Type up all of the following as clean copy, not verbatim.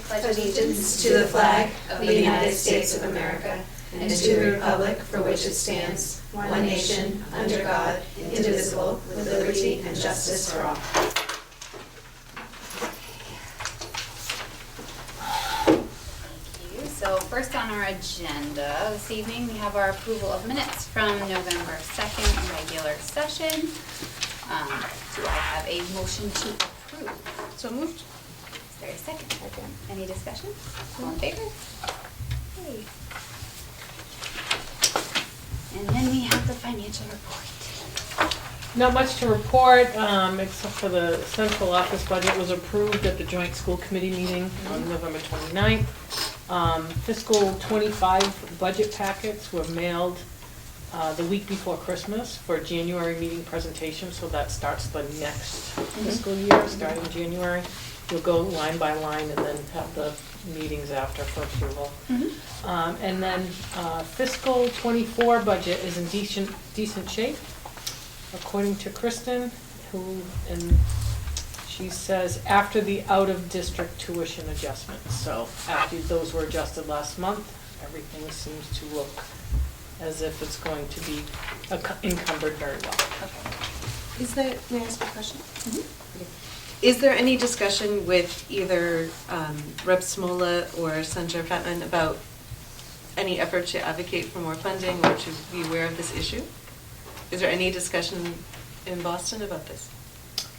pledge allegiance to the flag of the United States of America and to the republic for which it stands, one nation, under God, indivisible, with liberty and justice for all. Thank you. So first on our agenda this evening, we have our approval of minutes from November 2nd, regular session. Do I have a motion to approve? So moved. Is there a second? Any discussion? All in favor? Okay. And then we have the financial report. Not much to report, except for the central office budget was approved at the joint school committee meeting on November 29th. Fiscal 25 budget packets were mailed the week before Christmas for January meeting presentation, so that starts the next fiscal year, starting January. You'll go line by line and then have the meetings after for approval. And then fiscal 24 budget is in decent shape, according to Kristen, and she says after the out-of-district tuition adjustments. So after those were adjusted last month, everything seems to look as if it's going to be encumbered very well. Okay. May I ask a question? Is there any discussion with either Rep. Smola or Senator Fatman about any effort to advocate for more funding or to be aware of this issue? Is there any discussion in Boston about this?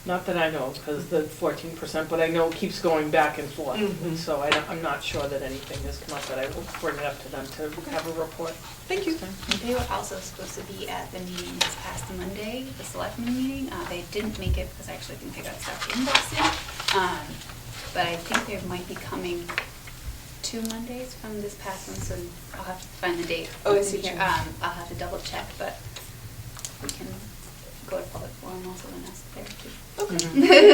Not that I know, because the 14%, but I know it keeps going back and forth. Mhm. So I'm not sure that anything has come up, but I will bring it up to them to have a report. Thank you. They were also supposed to be at the meeting this past Monday, the selectmen meeting. They didn't make it because I actually think they got stuck in Boston. But I think they might be coming 2 Mondays from this past one, so I'll have to find the date. Oh, I see. Here. I'll have to double check, but we can go to public forum also and ask there too. Okay.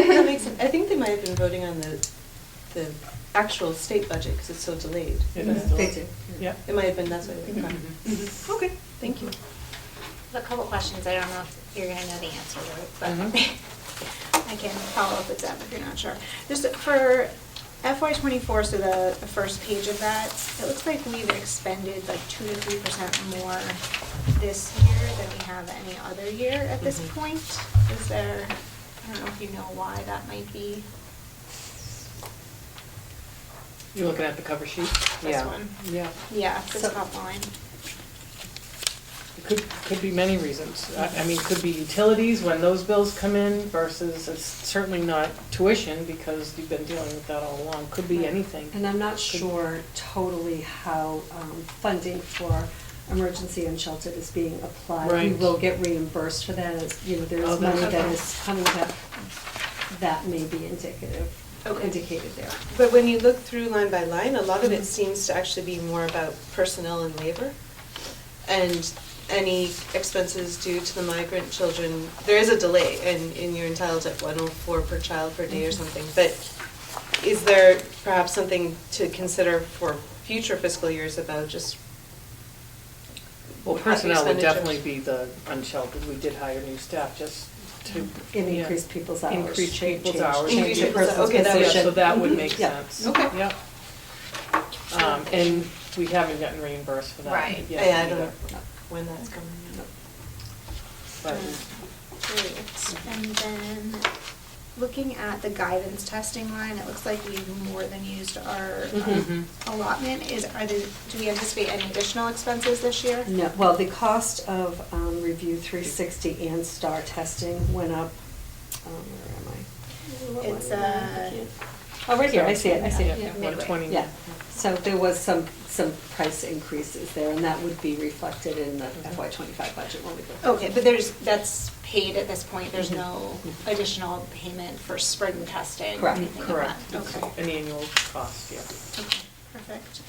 That makes sense. I think they might have been voting on the actual state budget because it's so delayed. It is They delayed. did. Yeah. It might have been, that's why they were Okay, thank you. A couple questions. I don't know if you're going to know the answer to it, but I can follow up with them if you're not sure. Just for FY24, so the first page of that, it looks like we've expended like 2 to 3% more this year than we have any other year at this point. Is there, I don't know if you know why that might be. You're looking at the cover sheet? This one. Yeah. Yeah, the So- top line. It could be many reasons. I mean, could be utilities when those bills come in versus it's certainly not tuition because you've been dealing with that all along. Could be anything. And I'm not sure totally how funding for emergency and shelter is being applied. We Right. will get reimbursed for that, as, you know, there Oh, is money that's that okay. is coming that may be indicated there. But when you look through line by line, a lot of it seems to actually be more about personnel and labor. And any expenses due to the migrant children, there is a delay and you're entitled to 104 per child per day or something. But is there perhaps something to consider for future fiscal years about just Well, personnel would expenditures? definitely be the unsheltered. We did hire new staff just to. And yeah, increase people's hours. Increase change- people's change- hours. change Increase the people's- person's okay, that would- Yeah, position. so that would make Yeah. sense. Okay. Yep. And we haven't gotten reimbursed for that Right. yet Yeah, I don't either. know when that's coming. But Great. And then, looking at the guidance testing line, it looks like we've more than used our allotment. Do we anticipate any additional expenses this year? No, well, the cost of Review 360 and STAR testing went up, where am I? It's, Oh, right here, I see it. Yeah, Yeah. 120. Yeah, so there was some price increases there, and that would be reflected in the FY25 budget when we go. Okay, but that's paid at this point, there's no additional payment for spring testing or Correct. anything like Correct. that? It's Okay. an annual cost, yeah. Okay, perfect.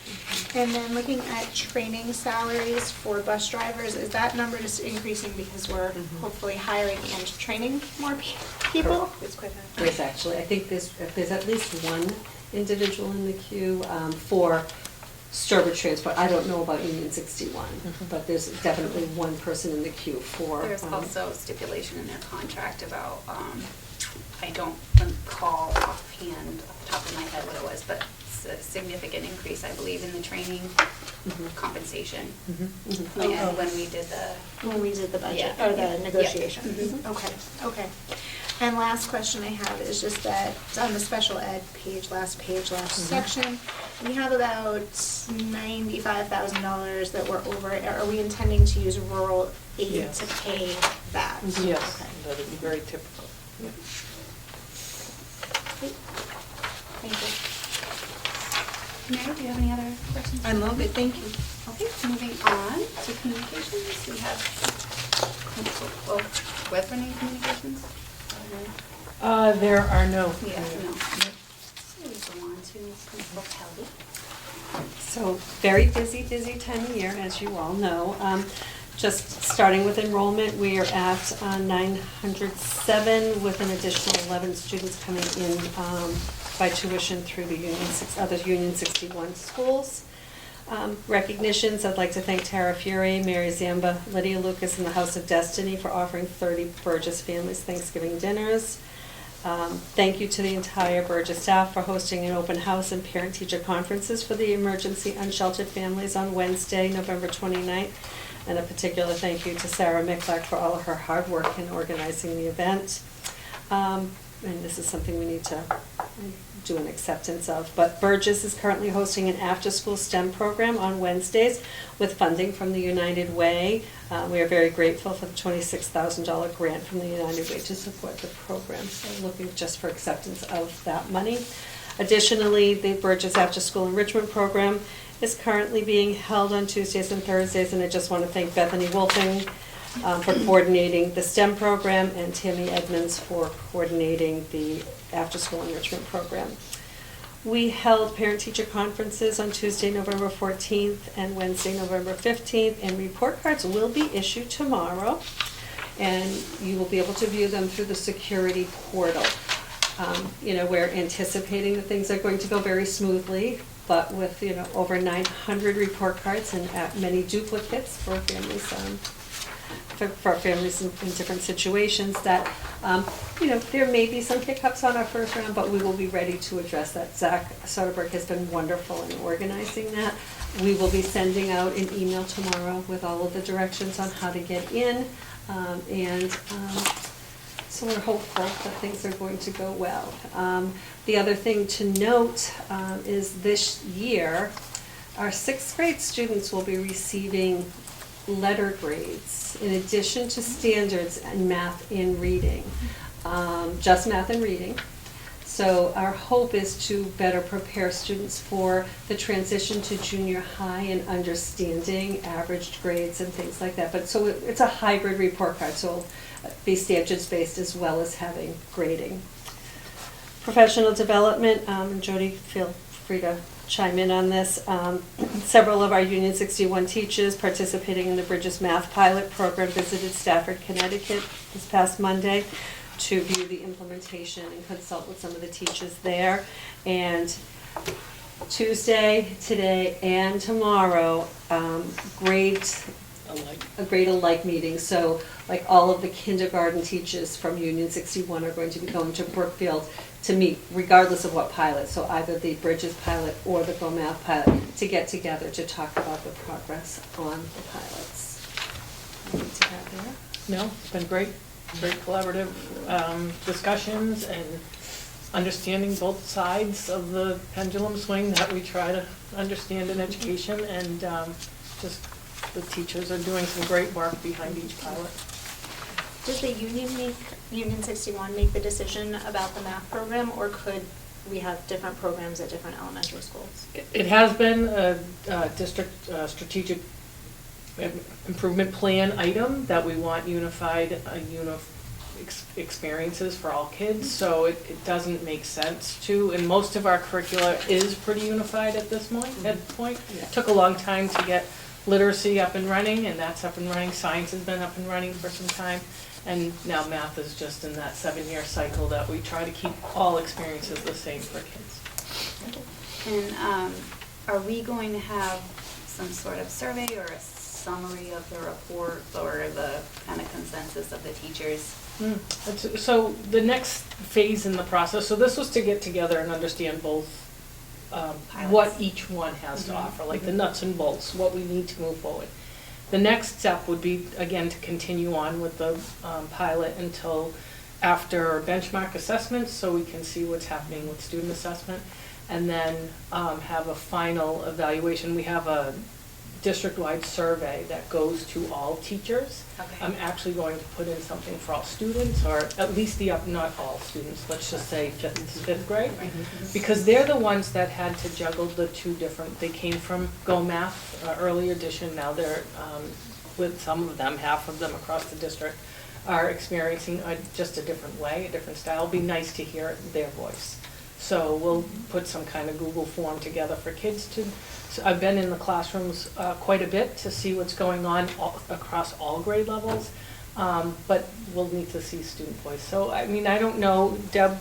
And then looking at training salaries for bus drivers, is that number just increasing because we're hopefully hiring and training more people? It's quite high. There's actually, I think there's at least one individual in the queue for Sturbridge Transport. I don't know about Union 61, but there's definitely one person in the queue for. There's also stipulation in their contract about, I don't recall offhand, off the top of my head what it was, but a significant increase, I believe, in the training compensation. Mhm. And when we did When we did the budget, Yeah. or Yeah. the negotiation. Mhm. Okay, okay. And last question I have is just that, on the special ed page, last section, we have about $95,000 that we're over. Are we intending to use rural aid Yes. to pay that? Yes, Okay. that would be very typical. Yeah. Great. Thank you. Mary, do you have any other questions? I'm all good, thank you. Okay, moving on to communications, we have, well, web running communications? There are no. Yeah, no. So we go on to Principal Kelly. So, very busy, busy time of year, as you all know. Just starting with enrollment, we are at 907 with an additional 11 students coming in by tuition through the other Union 61 schools. Recognitions, I'd like to thank Tara Fury, Mary Zamba, Lydia Lucas, and the House of Destiny for offering 30 Burgess families Thanksgiving dinners. Thank you to the entire Burgess staff for hosting an open house and parent-teacher conferences for the emergency unsheltered families on Wednesday, November 29th. And a particular thank you to Sarah Micklack for all of her hard work in organizing the event. And this is something we need to do an acceptance of. But Burgess is currently hosting an after-school STEM program on Wednesdays with funding from the United Way. We are very grateful for the $26,000 grant from the United Way to support the program. So looking just for acceptance of that money. Additionally, the Burgess After School Enrichment Program is currently being held on Tuesdays and Thursdays, and I just want to thank Bethany Wolfing for coordinating the STEM program and Tammy Edmonds for coordinating the after-school enrichment program. We held parent-teacher conferences on Tuesday, November 14th and Wednesday, November 15th, and report cards will be issued tomorrow, and you will be able to view them through the security portal. We're anticipating that things are going to go very smoothly, but with, over 900 report cards and many duplicates for families, in different situations, that, there may be some hiccups on our first round, but we will be ready to address that. Zach Soderberg has been wonderful in organizing that. We will be sending out an email tomorrow with all of the directions on how to get in, so we're hopeful that things are going to go well. The other thing to note is this year, our 6th grade students will be receiving letter grades in addition to standards and math and reading, just math and reading. So our hope is to better prepare students for the transition to junior high and understanding averaged grades and things like that. But so it's a hybrid report card, so it'll be standards-based as well as having grading. Professional development, and Jody, feel free to chime in on this. Several of our Union 61 teachers participating in the Bridges Math Pilot Program visited Stafford, Connecticut this past Monday to view the implementation and consult with some of the teachers there. And Tuesday, today, and tomorrow, grade alike meeting. So like all of the kindergarten teachers from Union 61 are going to be going to Brookfield to meet regardless of what pilot. So either the Bridges pilot or the Go Math pilot to get together to talk about the progress on the pilots. Anything to add there? No, it's been great collaborative discussions and understanding both sides of the pendulum swing that we try to understand in education, and just the teachers are doing some great work behind each pilot. Did the Union 61 make the decision about the math program, or could we have different programs at different elementary schools? It has been a district strategic improvement plan item that we want unified experiences for all kids, so it doesn't make sense to, and most of our curricula is pretty unified at this point. Yeah. It took a long time to get literacy up and running, and that's up and running. Science has been up and running for some time, and now math is just in that 7-year cycle that we try to keep all experiences the same for kids. And are we going to have some sort of survey or a summary of the report or the kind of consensus of the teachers? So the next phase in the process, so this was to get together and understand both what Pilots. each one has to offer, like the nuts and bolts, what we need to move forward. The next step would be, again, to continue on with the pilot until after benchmark assessments, so we can see what's happening with student assessment, and then have a final evaluation. We have a district-wide survey that goes to all teachers. Okay. I'm actually going to put in something for all students, or at least not all students, let's just say fifth grade. Because they're the ones that had to juggle the two different, they came from Go Math, early edition, now they're, with some of them, half of them across the district, are experiencing just a different way, a different style. It'll be nice to hear their voice. So we'll put some kind of Google form together for kids to, so I've been in the classrooms quite a bit to see what's going on across all grade levels, but we'll need to see student voice. So, I mean, I don't know, Deb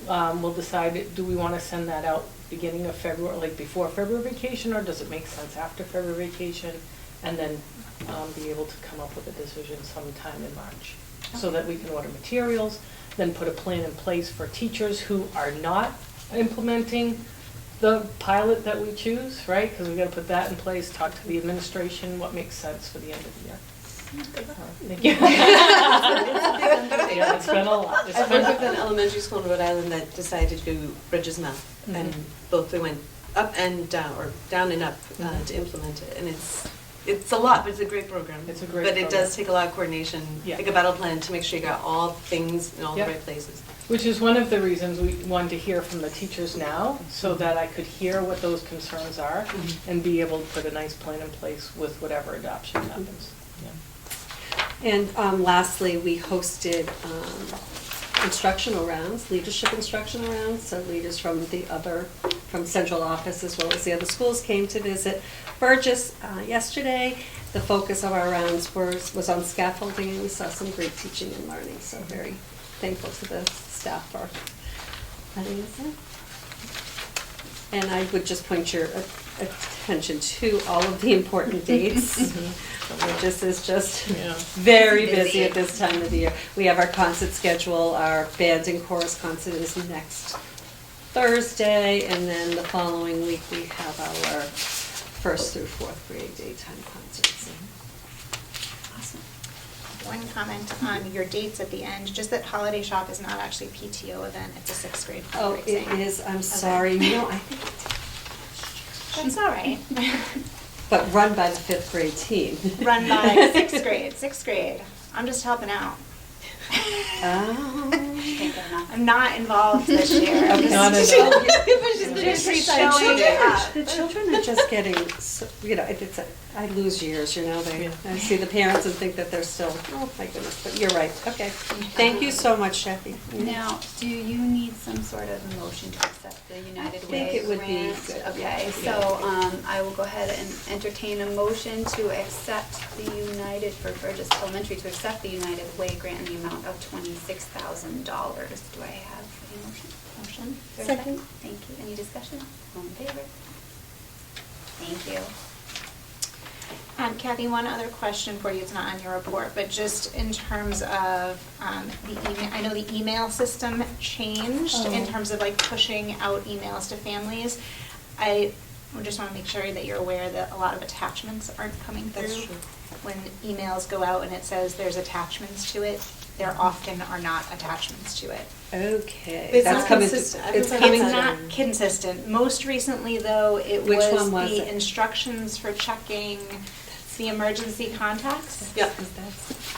will decide, do we want to send that out beginning of February, like before February vacation, or does it make sense after February vacation? And then be able to come up with a decision sometime in March, so that we can order materials, then put a plan in place for teachers who are not implementing the pilot that we choose, right? Because we got to put that in place, talk to the administration, what makes sense for the end of the year. Thank you. Yeah, it's been a lot. It's I've been- worked with an elementary school in Rhode Island that decided to do Bridges Math, and both they went up and down, or down and up, to implement it, and it's a lot, but it's a great program. It's a great But it program. does take a lot of coordination, Yeah. like a battle plan, to make sure you got all things in all Yeah. the right places. Which is one of the reasons we wanted to hear from the teachers now, so that I could hear what those concerns are and be able to put a nice plan in place with whatever adoption happens. Yeah. And lastly, we hosted instructional rounds, leadership instructional rounds, so leaders from from central office as well as the other schools came to visit Burgess yesterday. The focus of our rounds was on scaffolding, and we saw some great teaching and learning, so very thankful to the staff for letting us in. And I would just point your attention to all of the important dates. Burgess is just Yeah. very Busy. busy at this time of the year. We have our concert schedule, our band and chorus concert is next Thursday, and then the following week we have our first through fourth grade daytime concerts. Awesome. One comment on your dates at the end, just that Holiday Shop is not actually a PTO event, it's a sixth grade Oh, fundraising. it is, I'm event. sorry, no, I think, That's all right. but run by the fifth grade team. Run by sixth grade. I'm just helping out. Oh. Can't get enough. I'm not involved this year. Okay. Not at all. Just showing up. The children are just getting, so- it's, I lose years, Yeah. I see the parents and think that they're still, oh my goodness, but you're right, okay. Thank you so much, Jackie. Now, do you need some sort of motion to accept the United I Way think it would be grant? good. Okay, Yeah. so I will go ahead and entertain a motion to accept the United, for Burgess Elementary, to accept the United Way grant in the amount of $26,000. Do I have a motion? Motion. Is there a second? Thank you. Any discussion? All in favor? Thank you. Kathy, one other question for you, it's not on your report, but just in terms of the email, I know the email system changed in Oh. terms of like pushing out emails to families. I just want to make sure that you're aware that a lot of attachments aren't coming through. That's true. When emails go out and it says there's attachments to it, there often are not attachments to it. Okay. It's That's not coming. consistent. It's I've coming. It's Coming not to- consistent. Most recently, though, it Which was one was the it? instructions for checking the emergency contacts. Yeah.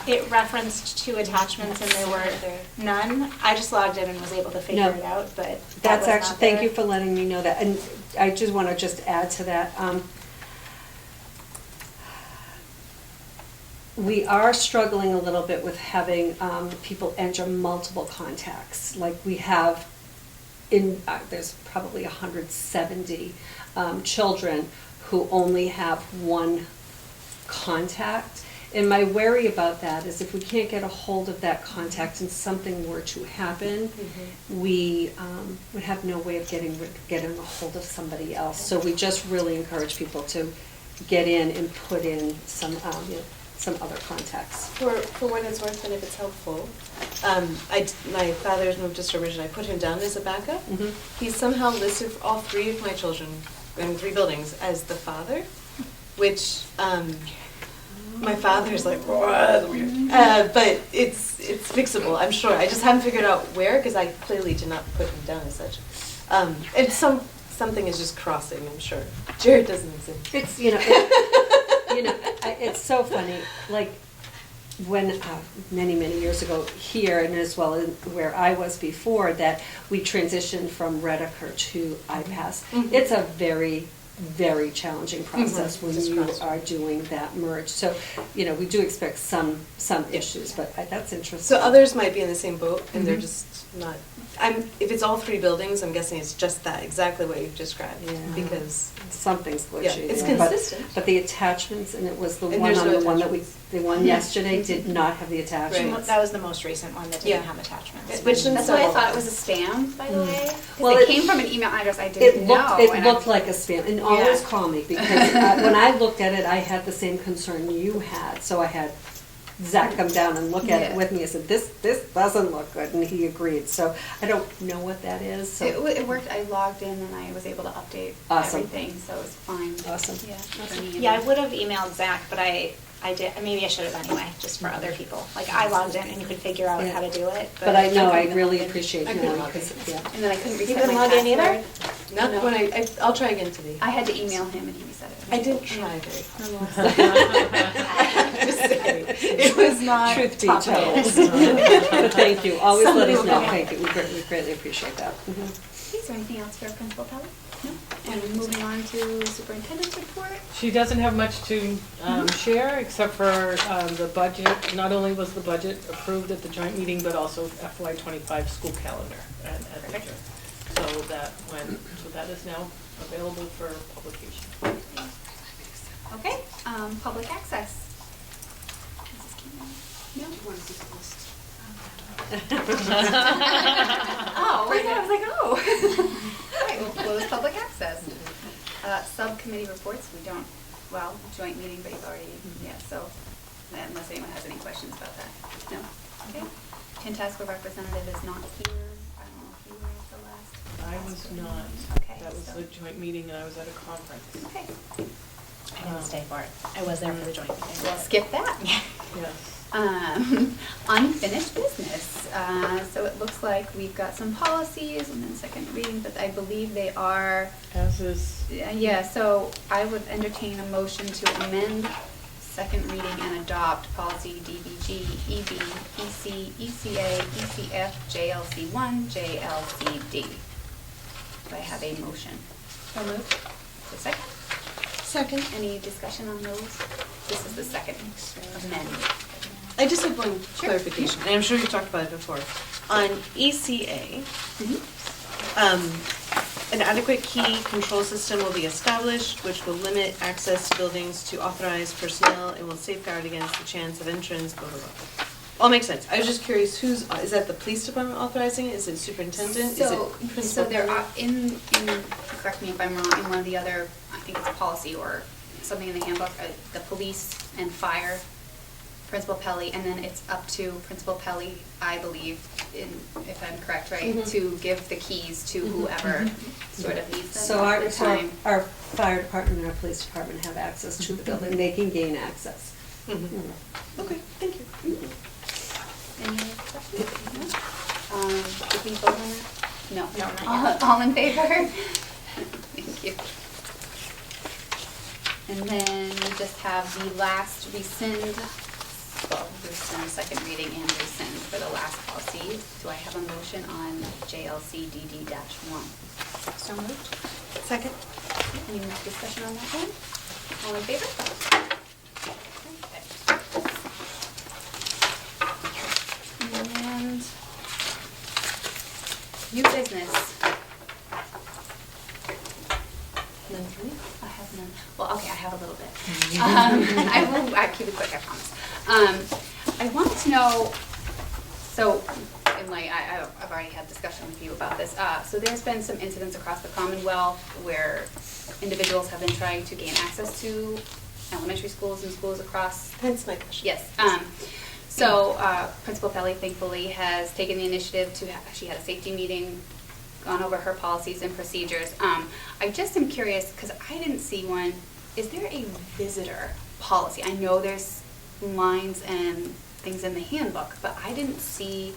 It referenced two attachments and there were none. I just logged in and was able to figure No. it out, but that That's was actually, not thank there. you for letting me know that. And I just want to just add to that. We are struggling a little bit with having people enter multiple contacts. Like we have there's probably 170 children who only have one contact. And my worry about that is if we can't get a hold of that contact and something were to happen, we would have no way of getting a hold of somebody else. So we just really encourage people to get in and put in some other contacts. For what it's worth, and if it's helpful, My father's moved to Sturbridge, and I put him down as a backup. Mhm. He somehow listed all three of my children in 3 buildings as the father, which my father's like, "Whoa, that's weird." But it's fixable, I'm sure. I just haven't figured out where, because I clearly did not put him down as such. And something is just crossing, I'm sure. Jared doesn't exist. It's, it's so funny, like, when, many, many years ago here, and as well as where I was before, that we transitioned from Redeker to iPass. Mhm. It's a very, very challenging process when Just you cross. are doing that merge. So, we do expect some issues, but that's interesting. So others might be in the same boat, and they're Mhm. just not, if it's all 3 buildings, I'm guessing it's just that, exactly what you've described. Yeah. Because, Something's yeah, glitchy it's there, but- consistent. But the attachments, and it was the And one there's on no the one that attachments. the one yesterday did not have the attachments. That was the most recent one that Yeah. didn't have attachments. Which in That's why I several- thought it was a spam, by the way. 'Cause Well, it it- came from an email address I It didn't know. looked, and it looked like a spam, and always Yeah. call me, because when I looked at it, I had the same concern you had, so I had Zach come down and look at it Yeah. with me, I said, this doesn't look good, and he agreed, so I don't know what that is, so. It worked, I logged in and I was able to update Awesome. everything, so it was fine. Awesome. Yeah. Awesome. for me Yeah, I and- would have emailed Zach, but I did, maybe I should have anyway, just for other people. Like, I logged in and could figure out Yeah. how to do it. But I know, I couldn't really log in. appreciate I you, couldn't log in. because, yeah. And then I couldn't You reset couldn't my log in either? password. Not No. when I'll try again today. I had to email him and he reset it. I didn't try very hard. Nonetheless. Just saying, it was not Truth be top told. list. But thank you, always let us know, Somebody- thank you, we greatly appreciate that. Mhm. Is there anything else for Principal Pellet? No? And moving on to Superintendent's report? She doesn't have much to share, except for the budget. Not only was the budget approved at the joint meeting, but also FY '25 school calendar at the joint. So that is now available for publication. Okay, public access. Mrs. Keenan? No? Oh, right there, I was like, oh. All right, we'll close public access. Subcommittee reports, we don't, well, joint meeting, but you've already, yeah, so, unless anyone has any questions about that. No? Okay. Tantasco representative is not here. I don't know if you were at the last. I was not. Okay, That was so- the joint meeting, and I was at a conference. Okay, I didn't stay for it. I was there for the joint meeting. we'll skip that. Yes. Unfinished business. So it looks like we've got some policies and then second reading, but I believe they are, As is, yeah, so I would entertain a motion to amend second reading and adopt policy DBG, EB, EC, ECA, ECF, JLC1, JLCD. Do I have a motion? So moved. A second? Second. Any discussion on those? This is the second amend. I just have one clarification, and I'm sure you've talked about it before. On ECA, an adequate key control system will be established, which will limit access to buildings to authorized personnel and will safeguard against the chance of entrance, blah, blah, blah. All makes sense. I was just curious, is that the police department authorizing it? Is it superintendent? Is it So principal? there are, correct me if I'm wrong, in one of the other, I think it's a policy or something in the handbook, the police and fire, Principal Pelly, and then it's up to Principal Pelly, I believe, if I'm correct, right, Mhm. to give the keys to whoever sort of needs them So at the time. our fire department and our police department have access to the building, they can gain access. Mhm. Mhm. Okay, thank you. Any other questions? No? Did we vote on that? No. No, not yet. All in favor? Thank you. And then we just have the last rescind, second reading and rescind for the last policy. Do I have a motion on JLCDD-1? So moved. Second. Any more discussion on that one? All in favor? Okay. And new business. None for me. I have none. Well, okay, I have a little bit. I'll keep it quick, I promise. I wanted to know, so, in like, I've already had discussion with you about this. So there's been some incidents across the Commonwealth where individuals have been trying to gain access to elementary schools and schools across Hence my question. Yes. So Principal Pelly thankfully has taken the initiative to, she had a safety meeting, gone over her policies and procedures. I just am curious, because I didn't see one, is there a visitor policy? I know there's lines and things in the handbook, but I didn't see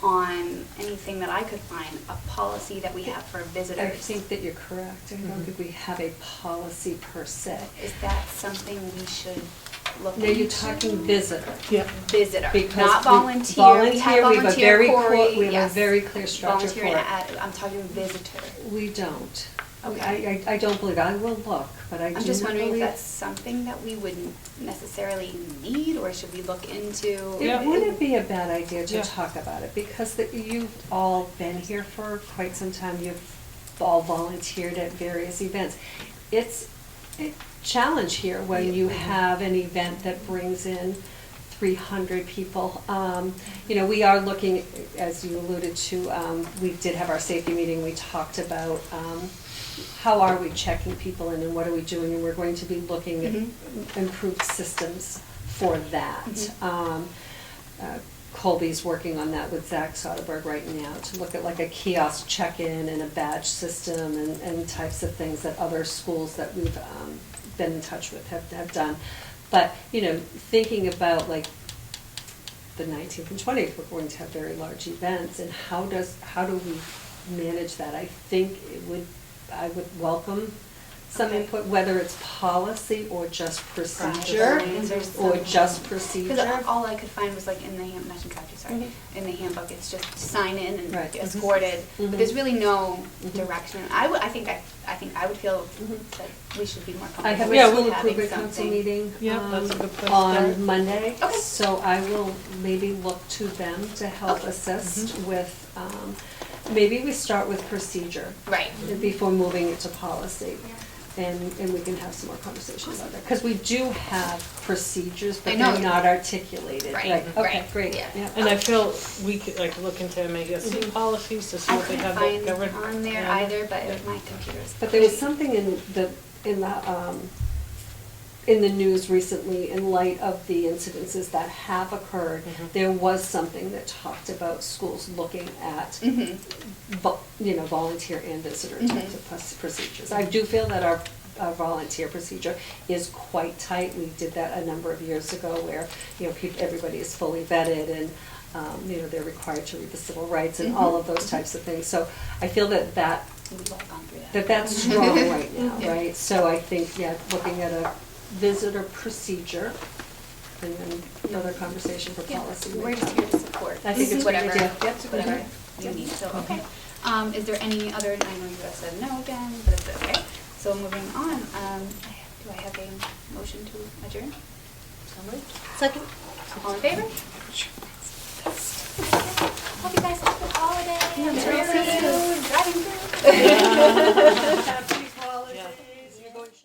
on anything that I could find a policy that we have for visitors. I think that you're correct. I don't think we have a policy per se. Is that something we should look into? Now, you're talking visitor. Yeah. Visitor, Because not we- volunteer. We have we have a volunteer very Cory, we have a yes. very clear structure for Volunteer it. and I'm talking visitor. We don't. Okay. I don't believe, I will look, but I do I'm not just wondering if believe. that's something that we wouldn't necessarily need, or should we look into? Yeah. It wouldn't be a bad idea to Yeah. talk about it, because you've all been here for quite some time, you've all volunteered at various events. It's a challenge here when you have an event that brings in 300 people. You know, we are looking, as you alluded to, we did have our safety meeting, we talked about how are we checking people in and what are we doing, and we're going to be looking at improved systems for that. Colby's working on that with Zach Soderberg right now, to look at like a kiosk check-in and a badge system and types of things that other schools that we've been in touch with have done. But, you know, thinking about like the 19th and 20th, we're going to have very large events, and how do we manage that? I think I would welcome some Okay. input, whether it's policy or just procedure, Is there or some- just procedure. Because all I could find was like in the not contractor, sorry, in the handbook, it's just sign in and Right. escorted, but there's really no direction. I think I would feel Mhm. that we should be more I have comfortable a Yeah, with school having improvement council something. meeting Yeah, that's a good place to on start. Monday. Okay. So I will maybe look to them to help Okay. assist with, maybe we start with procedure Right. before moving it to policy. And we can have some more conversation about that. Because we do have procedures, but I know. they're not articulated. Right, Okay, right, great. yeah. And I feel we could like look into MASC policies to see I what they couldn't have that find covered. on there Yeah. either, but my computer's. But there was something in the news recently, in light of the incidences that have occurred, there was something that talked about schools looking at, Mhm. volunteer and visitor Mhm. types of procedures. I do feel that our volunteer procedure is quite tight. We did that a number of years ago where, everybody is fully vetted and, they're required to read the civil rights and all of those types of things. So I feel that We've all gone through that. that's strong right now, Yeah. right? So I think, looking at a visitor procedure and then another conversation for Yeah, policy. we're just here to support. I think it's a great whatever, idea. Yep, it's a good whatever idea. you need, so, okay. Is there any other, I know you guys said no again, but it's okay. So moving on, do I have a motion to adjourn? Second? All in favor? Hope you guys have a good holiday. Yeah, See you driving through.